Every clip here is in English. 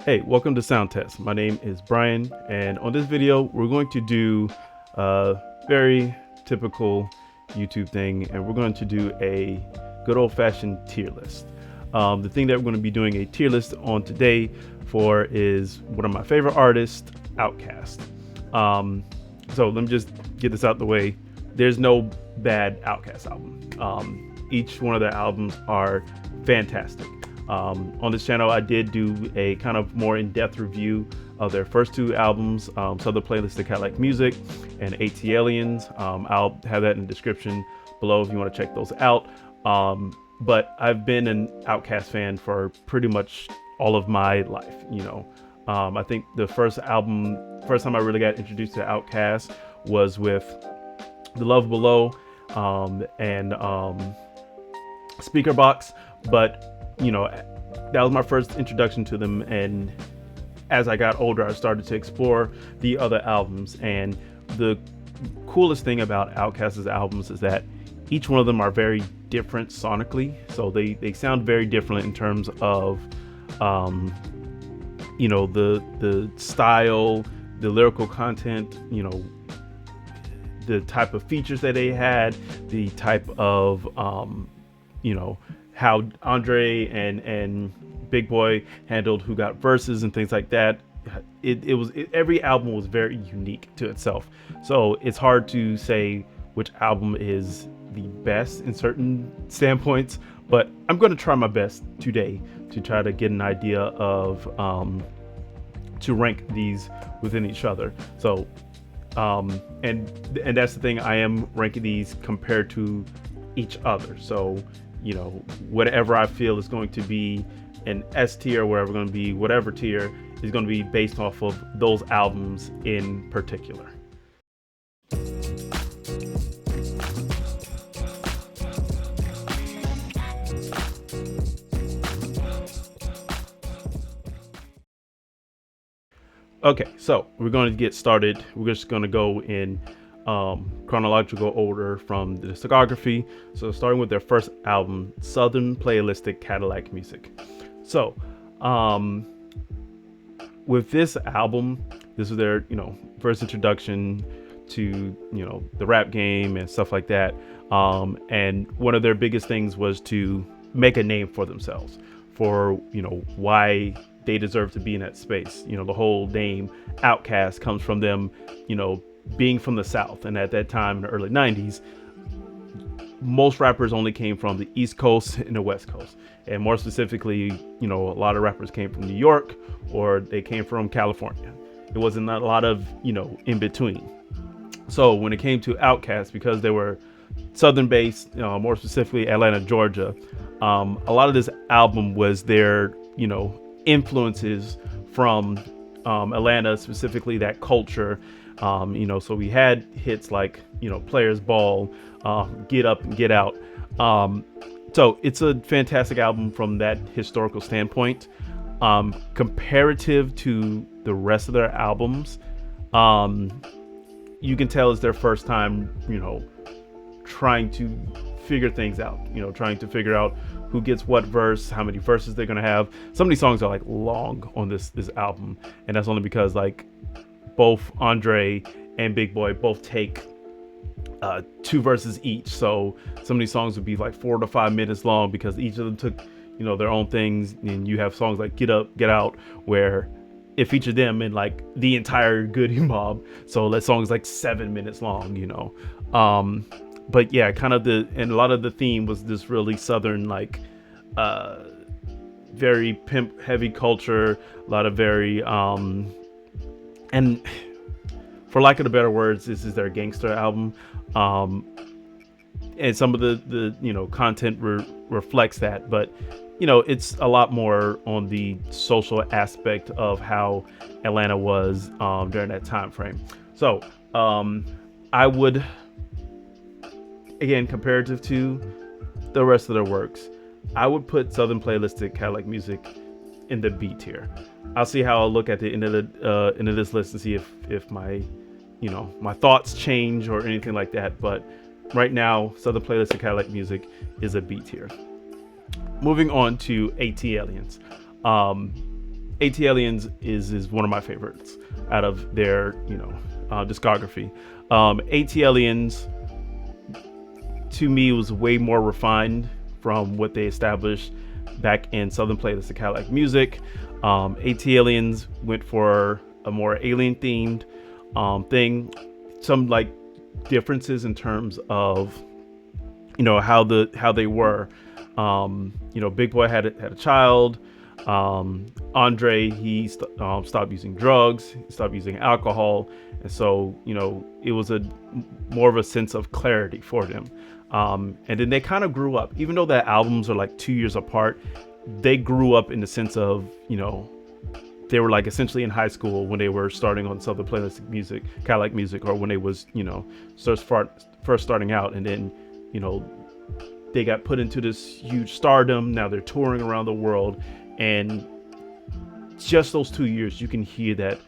Hey, welcome to Sound Test. My name is Brian, and on this video, we're going to do a very typical YouTube thing, and we're going to do a good old-fashioned tier list. The thing that we're going to be doing a tier list on today for is one of my favorite artists, Outkast. So let me just get this out the way. There's no bad Outkast album. Each one of their albums are fantastic. On this channel, I did do a kind of more in-depth review of their first two albums, Southernplayalisticadillacmuzik and ATLiens. I'll have that in the description below if you want to check those out. But I've been an Outkast fan for pretty much all of my life. I think the first time I really got introduced to Outkast was with The Love Below and Speaker Box, but that was my first introduction to them, and as I got older I started to explore the other albums. And the coolest thing about Outkast's albums is that each one of them are very different sonically, so they sound very different in terms of the style, the lyrical content, the type of features that they had, the type of how Andre and Big Boy handled who got verses and things like that. Every album was very unique to itself. So it's hard to say which album is the best in certain standpoints, but I'm going to try my best today to try to get an idea of to rank these within each other. So and that's the thing, I am ranking these compared to each other. So whatever I feel is going to be an S tier, whatever going to be whatever tier is going to be based off of those albums in particular. Okay, so we're going to get started. We're just going to go in chronological order from the discography. So starting with their first album, Southernplayalisticadillacmuzik. So with this album, this is their first introduction to the rap game and stuff like that. And one of their biggest things was to make a name for themselves, for why they deserve to be in that space. The whole name Outkast comes from them being from the South, and at that time in the early 90s, most rappers only came from the East Coast and the West Coast, and more specifically, a lot of rappers came from New York or they came from California. It wasn't a lot of in between. So when it came to Outkast, because they were Southern based, more specifically Atlanta, Georgia, a lot of this album was their influences from Atlanta, specifically that culture. So we had hits like Players Ball, Get Up and Get Out. So it's a fantastic album from that historical standpoint. Comparative to the rest of their albums, you can tell it's their first time trying to figure things out, trying to figure out who gets what verse, how many verses they're gonna have. Some of these songs are like long on this album, and that's only because like both Andre and Big Boy both take 2 verses each. So some of these songs would be like 4 to 5 minutes long because each of them took their own things. And you have songs like Get Up, Get Out, where it featured them in like the entire Goody Mob. So that song is like 7 minutes long, but yeah, kind of and a lot of the theme was this really Southern, like very pimp heavy culture, a lot of very and for lack of the better words, this is their gangster album, and some of the content reflects that, but it's a lot more on the social aspect of how Atlanta was during that time frame. So I would, again, comparative to the rest of their works, I would put Southernplayalisticadillacmuzik in the B tier. I'll see how I'll look at the end of this list and see if my my thoughts change or anything like that. But right now, Southernplayalisticadillacmuzik is a B tier. Moving on to ATLiens. AT is one of my favorites out of their discography. AT to me was way more refined from what they established back in Southernplayalisticadillacmuzik. AT went for a more alien themed thing. Some like differences in terms of how they were. Big Boy had a child. Andre, he stopped using drugs, he stopped using alcohol, and so it was a more of a sense of clarity for them. And then they kind of grew up, even though their albums are like 2 years apart. They grew up in the sense of they were like essentially in high school when they were starting on Southernplayalisticadillacmuzik, or when they was first starting out, and then they got put into this huge stardom. Now they're touring around the world, and just those 2 years, you can hear that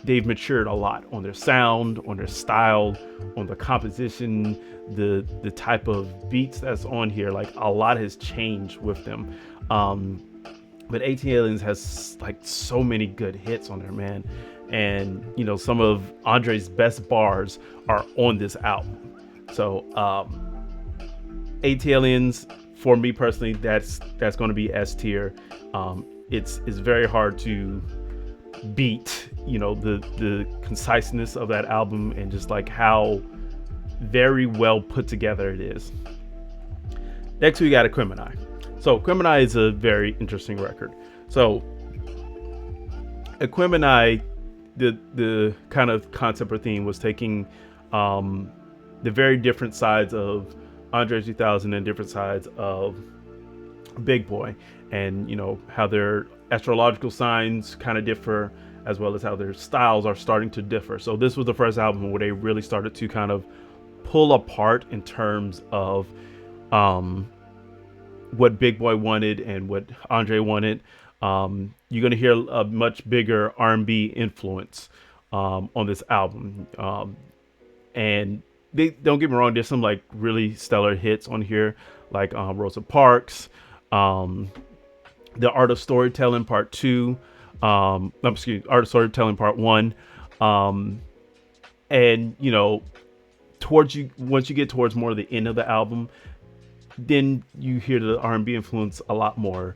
they've matured a lot on their sound, on their style, on the composition, the type of beats that's on here. Like, a lot has changed with them. But AT has like so many good hits on there, man. And some of Andre's best bars are on this album. So AT for me personally, that's going to be S tier. It's very hard to beat the conciseness of that album, and just like how very well put together it is. Next we got Aquemini. So Aquemini is a very interesting record. So Aquemini, the kind of concept or theme was taking the very different sides of Andre 3000 and different sides of Big Boy, and how their astrological signs kind of differ, as well as how their styles are starting to differ. So this was the first album where they really started to kind of pull apart in terms of what Big Boy wanted and what Andre wanted. You're gonna hear a much bigger R&B influence on this album, and they don't get me wrong. There's some like really stellar hits on here, like Rosa Parks, The Art of Storytelling Part 2, Art of Storytelling Part 1, and once you get towards more of the end of the album, then you hear the R&B influence a lot more,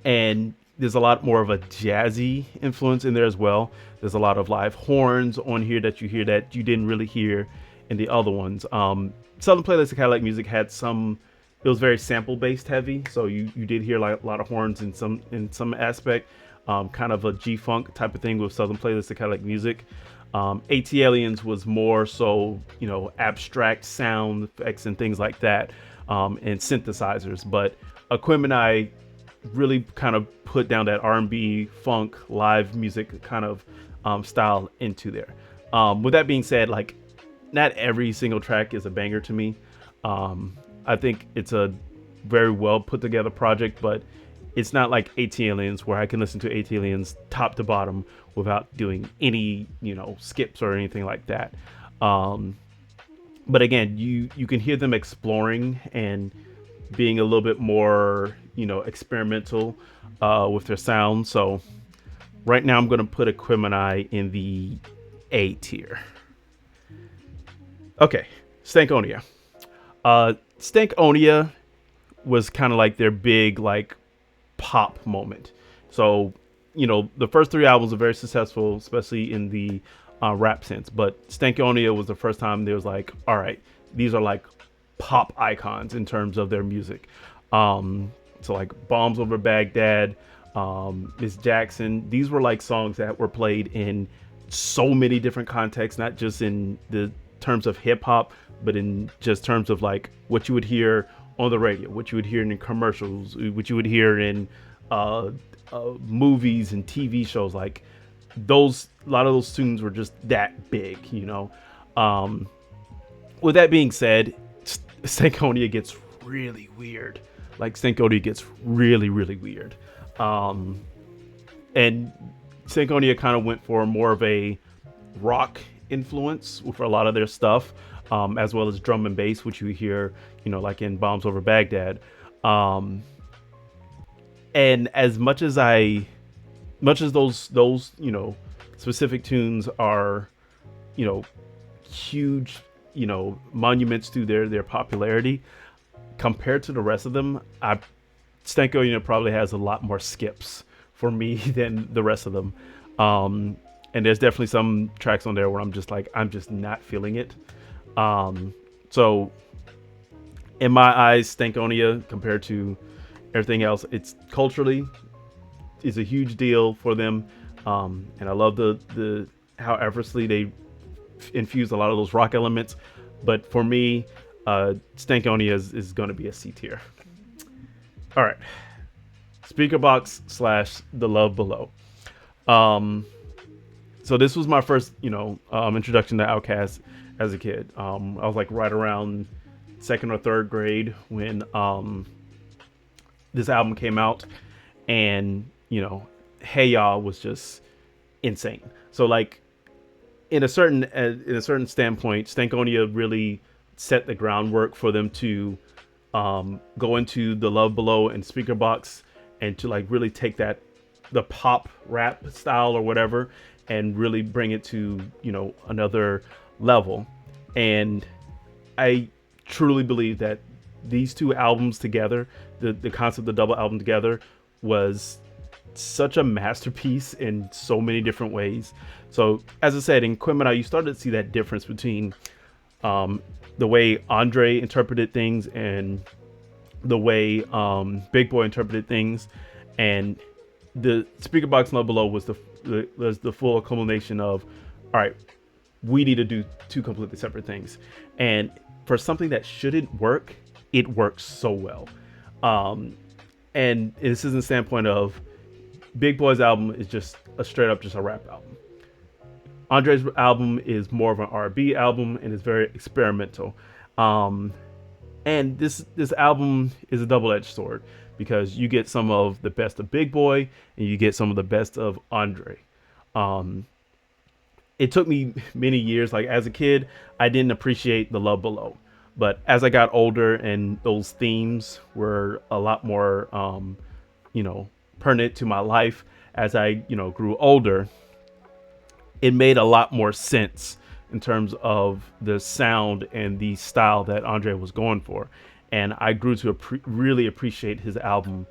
and there's a lot more of a jazzy influence in there as well. There's a lot of live horns on here that you hear that you didn't really hear in the other ones. Southernplayalisticadillacmuzik had some. It was very sample based heavy, so you did hear like a lot of horns in some aspect, kind of a G-funk type of thing with Southernplayalisticadillacmuzik. AT was more so abstract sound effects and things like that, and synthesizers. But Aquemini really kind of put down that R&B funk live music kind of style into there. With that being said, like, not every single track is a banger to me. I think it's a very well put together project, but it's not like AT where I can listen to AT top to bottom without doing any skips or anything like that. But again, you can hear them exploring and being a little bit more experimental with their sound. So right now I'm going to put Aquemini in the A tier. Okay, Stankonia. Stankonia was kind of like their big like pop moment. So the first 3 albums are very successful, especially in the rap sense. But Stankonia was the first time there was like, all right, these are like pop icons in terms of their music. So like Bombs Over Baghdad, Miss Jackson, these were like songs that were played in so many different contexts, not just in the terms of hip hop, but in just terms of like what you would hear on the radio, what you would hear in commercials, what you would hear in movies and TV shows. Like those, a lot of those tunes were just that big, With that being said, Stankonia gets really weird. Like Stankonia gets really, really weird. And Stankonia kind of went for more of a rock influence for a lot of their stuff, as well as drum and bass, which you hear, like in Bombs Over Baghdad. And as much as those specific tunes are, you know, huge, monuments to their popularity, compared to the rest of them, Stankonia probably has a lot more skips for me than the rest of them. And there's definitely some tracks on there where I'm just not feeling it. So in my eyes, Stankonia compared to everything else, it's culturally is a huge deal for them. And I love the how effortlessly they infuse a lot of those rock elements. But for me, Stankonia is going to be a C tier. All right, Speaker Box / The Love Below. So this was my first, introduction to Outkast as a kid. I was like right around second or third grade when this album came out, and Hey Ya was just insane. So like in a certain standpoint, Stankonia really set the groundwork for them to go into The Love Below and Speaker Box, and to like really take the pop rap style or whatever, and really bring it to another level. And I truly believe that these two albums together, the concept of the double album together, was such a masterpiece in so many different ways. So as I said, in Quimina, you started to see that difference between the way Andre interpreted things and the way Big Boy interpreted things. And the Speaker Box Love Below was the full culmination of, all right, we need to do two completely separate things. And for something that shouldn't work, it works so well. And this is the standpoint of Big Boy's album is just a rap album. Andre's album is more of an R&B album and is very experimental. And this album is a double-edged sword, because you get some of the best of Big Boy and you get some of the best of Andre. It took me many years. Like as a kid, I didn't appreciate The Love Below, but as I got older and those themes were a lot more, pertinent to my life as I, grew older, it made a lot more sense in terms of the sound and the style that Andre was going for. And I grew to really appreciate his album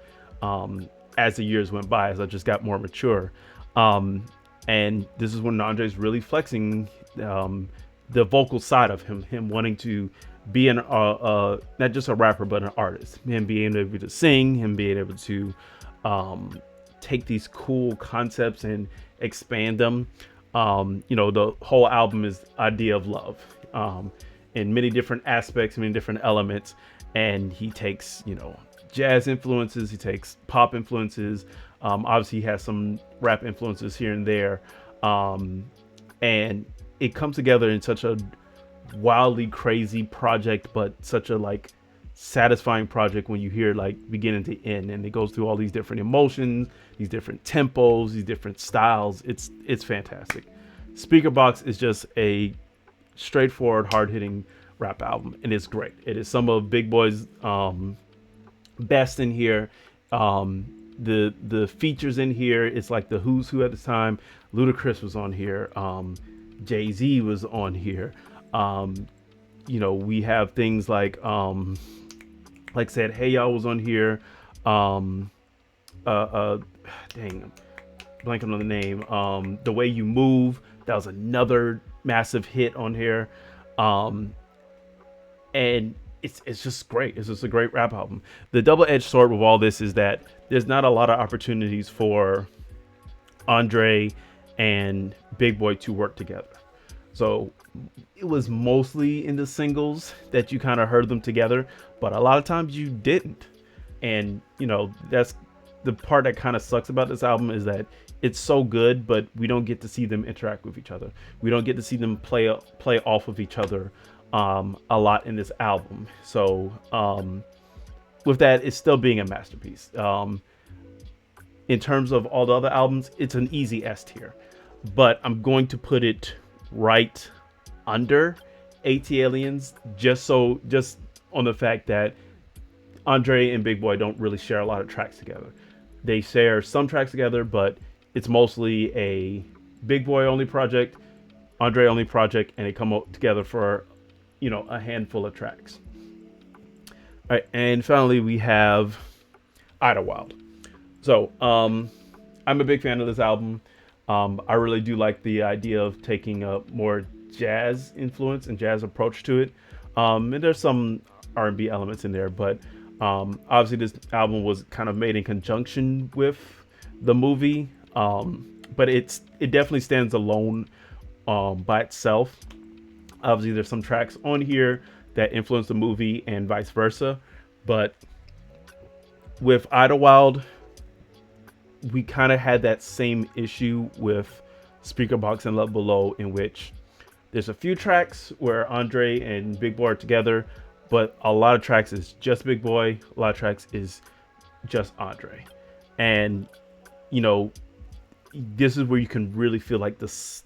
as the years went by, as I just got more mature. And this is when Andre's really flexing the vocal side of him wanting to be not just a rapper, but an artist. Him being able to sing, him being able to take these cool concepts and expand them. The whole album is idea of love in many different aspects, many different elements. And he takes, jazz influences, he takes pop influences. Obviously, he has some rap influences here and there. And it comes together in such a wildly crazy project, but such a like satisfying project when you hear like beginning to end, and it goes through all these different emotions, these different tempos, these different styles. It's fantastic. Speaker Box is just a straightforward, hard-hitting rap album, and it's great. It is some of Big Boy's best in here. The features in here, it's like the who's who at the time. Ludacris was on here. Jay-Z was on here. We have things like I said, Hey Y'all was on here. Dang, I'm blanking on the name. The Way You Move, that was another massive hit on here. And it's just great. It's just a great rap album. The double-edged sword with all this is that there's not a lot of opportunities for Andre and Big Boy to work together. So it was mostly in the singles that you kind of heard them together, but a lot of times you didn't. And that's the part that kind of sucks about this album, is that it's so good, but we don't get to see them interact with each other. We don't get to see them play off of each other a lot in this album. So with that, it's still being a masterpiece. In terms of all the other albums, it's an easy S tier, but I'm going to put it right under AT-Aliens, just on the fact that Andre and Big Boy don't really share a lot of tracks together. They share some tracks together, but it's mostly a Big Boy only project, Andre only project, and they come out together for, a handful of tracks. All right, and finally we have Idlewild. So I'm a big fan of this album. I really do like the idea of taking a more jazz influence and jazz approach to it. And there's some R&B elements in there, but obviously this album was kind of made in conjunction with the movie. But it definitely stands alone by itself. Obviously, there's some tracks on here that influence the movie and vice versa. But with Idlewild, we kind of had that same issue with Speakerbox and Love Below, in which there's a few tracks where Andre and Big Boy are together, but a lot of tracks is just Big Boy. A lot of tracks is just Andre. And, this is where you can really feel like this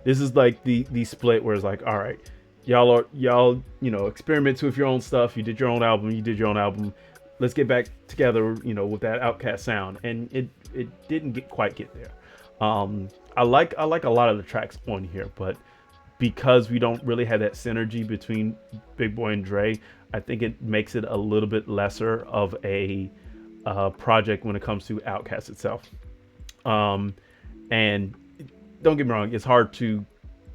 is like the split where it's like, all right, y'all experiment with your own stuff. You did your own album. Let's get back together, with that Outkast sound. And it didn't quite get there. I like a lot of the tracks on here, but because we don't really have that synergy between Big Boy and Dre, I think it makes it a little bit lesser of a project when it comes to Outkast itself. And don't get me wrong, it's hard to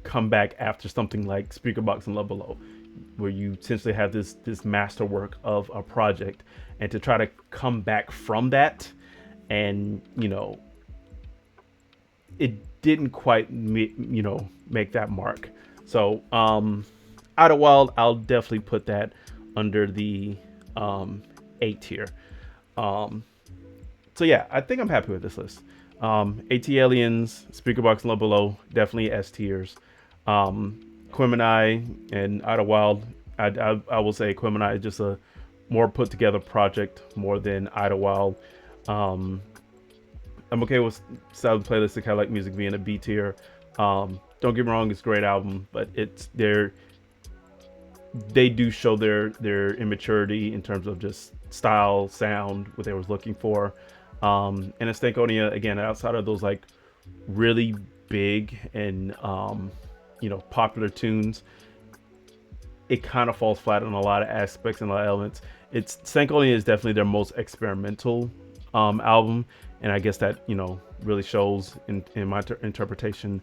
come back after something like Speakerbox and Love Below, where you essentially have this masterwork of a project, and to try to come back from that, and it didn't quite make that mark. So Idlewild, I'll definitely put that under the A tier. So yeah, I think I'm happy with this list. AT Aliens, Speakerbox and Love Below, definitely S tiers. Quimini and Idlewild, I will say Quimini is just a more put together project more than Idlewild. I'm okay with Southernplayalistic Music being a B tier. Don't get me wrong, it's a great album, but they do show their immaturity in terms of just style, sound, what they was looking for. And Stankonia, again, outside of those like really big and popular tunes, it kind of falls flat on a lot of aspects and a lot of elements. Stankonia is definitely their most experimental album, and I guess that really shows in my interpretation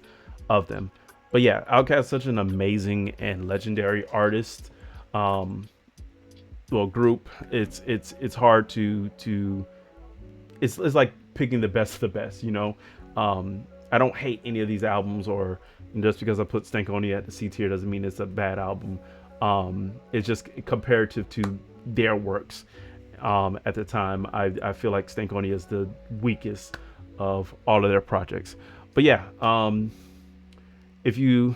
of them. But yeah, Outkast is such an amazing and legendary artist, group. It's hard to it's like picking the best of the best. I don't hate any of these albums, or just because I put Stankonia at the C tier doesn't mean it's a bad album. It's just comparative to their works at the time. I feel like Stankonia is the weakest of all of their projects. But yeah, if you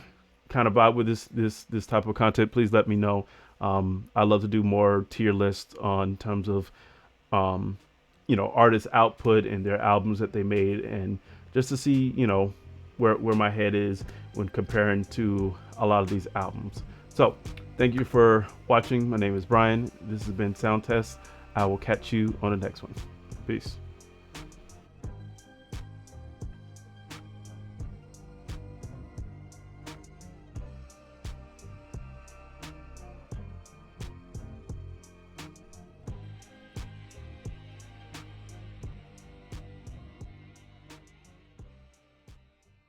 kind of vibe with this type of content, please let me know. I love to do more tier lists on terms of artists' output and their albums that they made, and just to see where my head is when comparing to a lot of these albums. So thank you for watching. My name is Brian. This has been Sound Test. I will catch you on the next one. Peace.